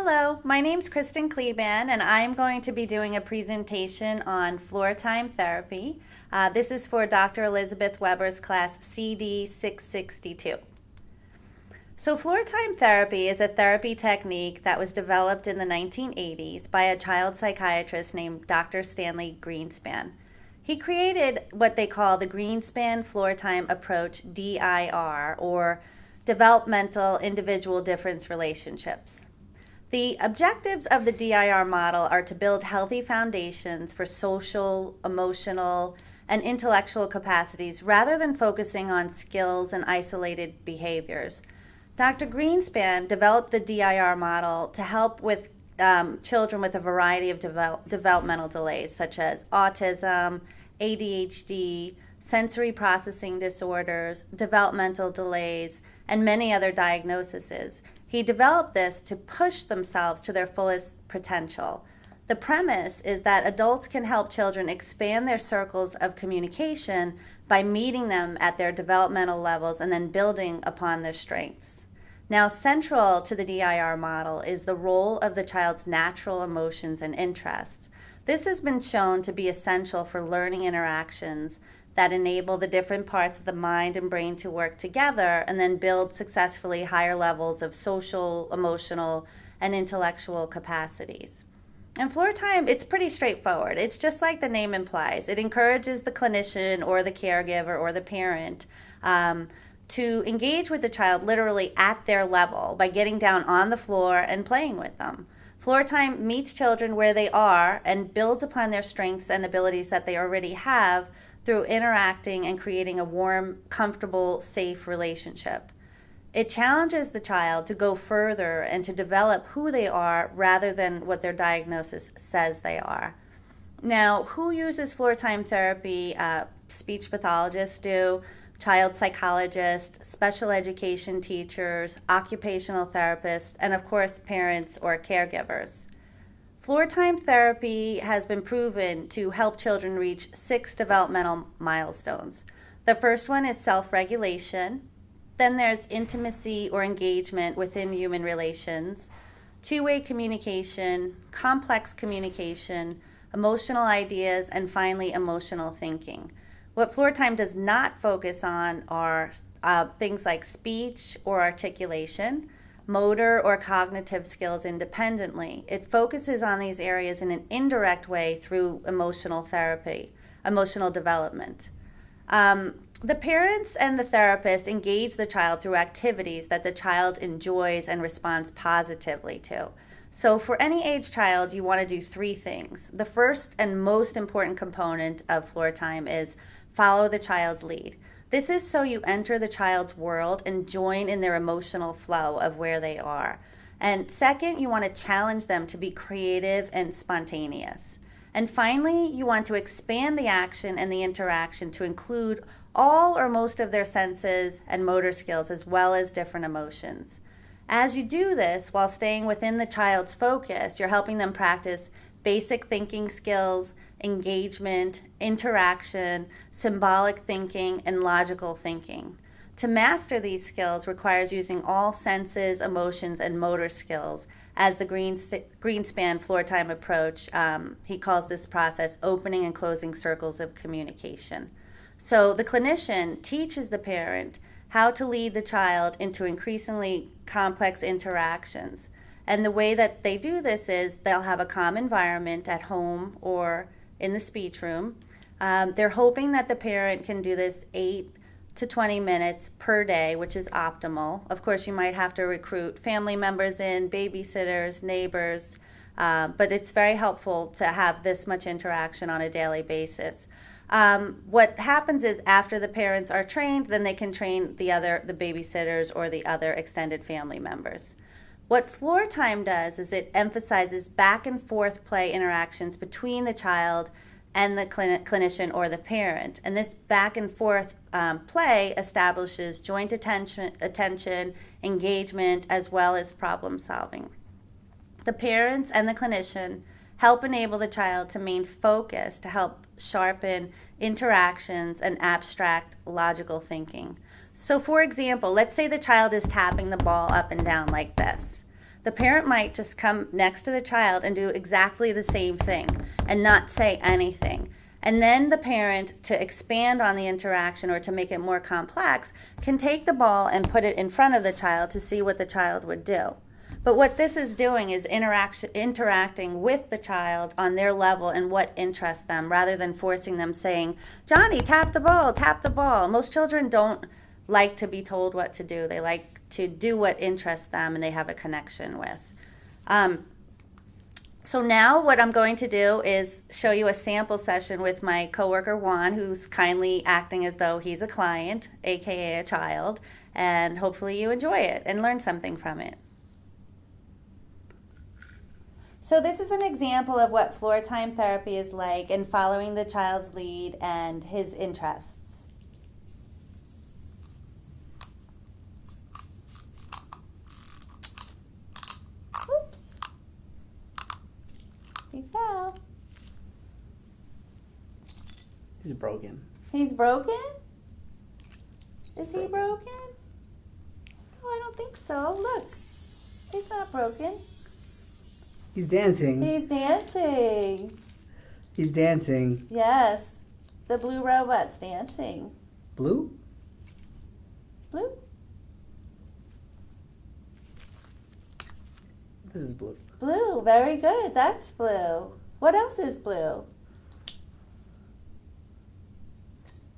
Hello, my name's Kristen Kleban, and I'm going to be doing a presentation on floor time therapy. This is for Dr. Elizabeth Weber's class CD662. So floor time therapy is a therapy technique that was developed in the 1980s by a child psychiatrist named Dr. Stanley Greenspan. He created what they call the Greenspan Floor Time Approach, DIR, or Developmental Individual Difference Relationships. The objectives of the DIR model are to build healthy foundations for social, emotional, and intellectual capacities rather than focusing on skills and isolated behaviors. Dr. Greenspan developed the DIR model to help with children with a variety of developmental delays, such as autism, ADHD, sensory processing disorders, developmental delays, and many other diagnoses. He developed this to push themselves to their fullest potential. The premise is that adults can help children expand their circles of communication by meeting them at their developmental levels and then building upon their strengths. Now, central to the DIR model is the role of the child's natural emotions and interests. This has been shown to be essential for learning interactions that enable the different parts of the mind and brain to work together and then build successfully higher levels of social, emotional, and intellectual capacities. And floor time, it's pretty straightforward. It's just like the name implies. It encourages the clinician or the caregiver or the parent to engage with the child literally at their level by getting down on the floor and playing with them. Floor time meets children where they are and builds upon their strengths and abilities that they already have through interacting and creating a warm, comfortable, safe relationship. It challenges the child to go further and to develop who they are rather than what their diagnosis says they are. Now, who uses floor time therapy? Speech pathologists do, child psychologists, special education teachers, occupational therapists, and of course, parents or caregivers. Floor time therapy has been proven to help children reach 6 developmental milestones. The first one is self-regulation. Then there's intimacy or engagement within human relations, two-way communication, complex communication, emotional ideas, and finally, emotional thinking. What floor time does not focus on are things like speech or articulation, motor or cognitive skills independently. It focuses on these areas in an indirect way through emotional therapy, emotional development. The parents and the therapist engage the child through activities that the child enjoys and responds positively to. So for any age child, you want to do 3 things. The first and most important component of floor time is follow the child's lead. This is so you enter the child's world and join in their emotional flow of where they are. And second, you want to challenge them to be creative and spontaneous. And finally, you want to expand the action and the interaction to include all or most of their senses and motor skills as well as different emotions. As you do this while staying within the child's focus, you're helping them practice basic thinking skills, engagement, interaction, symbolic thinking, and logical thinking. To master these skills requires using all senses, emotions, and motor skills. As the Greenspan floor time approach, he calls this process opening and closing circles of communication. So the clinician teaches the parent how to lead the child into increasingly complex interactions. And the way that they do this is they'll have a calm environment at home or in the speech room. They're hoping that the parent can do this 8 to 20 minutes per day, which is optimal. Of course, you might have to recruit family members in, babysitters, neighbors, but it's very helpful to have this much interaction on a daily basis. What happens is after the parents are trained, then they can train the babysitters or the other extended family members. What floor time does is it emphasizes back and forth play interactions between the child and the clinician or the parent. And this back and forth play establishes joint attention, engagement, as well as problem solving. The parents and the clinician help enable the child to remain focused to help sharpen interactions and abstract logical thinking. So for example, let's say the child is tapping the ball up and down like this. the parent might just come next to the child and do exactly the same thing and not say anything. And then the parent, to expand on the interaction or to make it more complex, can take the ball and put it in front of the child to see what the child would do. But what this is doing is interacting with the child on their level and what interests them, rather than forcing them saying, Johnny, tap the ball, tap the ball. Most children don't like to be told what to do. They like to do what interests them and they have a connection with. So now what I'm going to do is show you a sample session with my coworker Juan, who's kindly acting as though he's a client, aka a child, and hopefully you enjoy it and learn something from it. So this is an example of what floor time therapy is like and following the child's lead and his interests. Oops. He fell. He's broken. He's broken? Is he broken? Oh, I don't think so. Look, he's not broken. He's dancing. He's dancing. He's dancing. Yes, the blue robot's dancing. Blue? Blue? This is blue. Blue, very good. That's blue. What else is blue?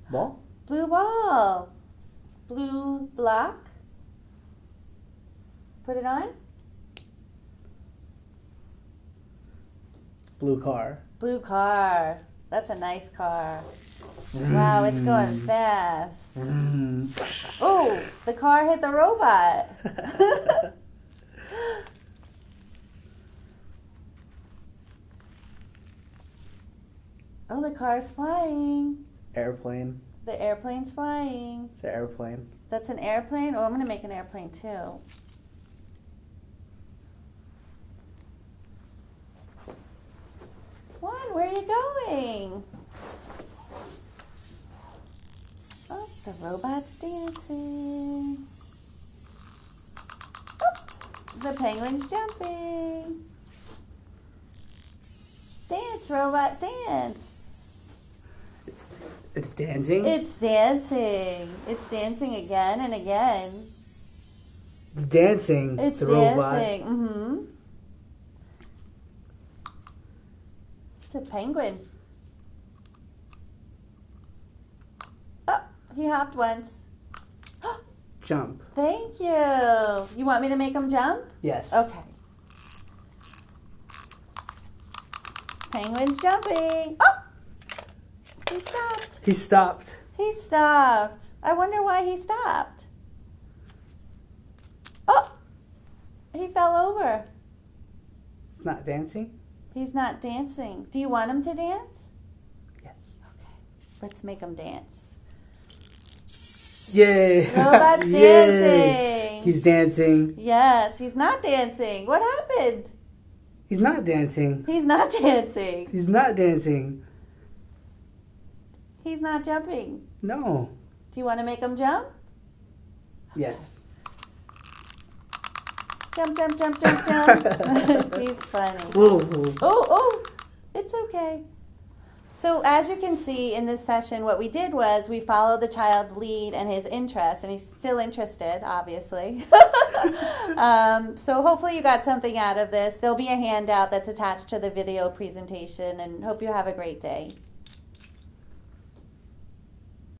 Ball? Blue ball. Blue block. Put it on. Blue car. Blue car. That's a nice car. Wow, it's going fast. Oh, the car hit the robot. Oh, the car's flying. Airplane. The airplane's flying. It's an airplane. That's an airplane? Oh, I'm going to make an airplane too. Juan, where are you going? Oh, the robot's dancing. Oh, the penguin's jumping. Dance, robot, dance. It's dancing? It's dancing. It's dancing again and again. It's dancing. It's the dancing. robot. Mm-hmm. It's a penguin. Oh, he hopped once. Jump. Thank you. You want me to make him jump? Yes. Okay. Penguin's jumping. Oh! He stopped. He stopped. He stopped. I wonder why he stopped. Oh! He fell over. It's not dancing? He's not dancing. Do you want him to dance? Yes. Okay. Let's make him dance. Yay! Robot's Yay. dancing. He's dancing. Yes, he's not dancing. What happened? He's not dancing. He's not dancing. He's not dancing. He's not jumping. No. Do you want to make him jump? Yes. Jump, jump, jump, jump, jump. He's funny. Whoa, whoa. Oh, it's okay. So as you can see in this session, what we did was we followed the child's lead and his interest, and he's still interested, obviously. So hopefully you got something out of this. There'll be a handout that's attached to the video presentation, and hope you have a great day.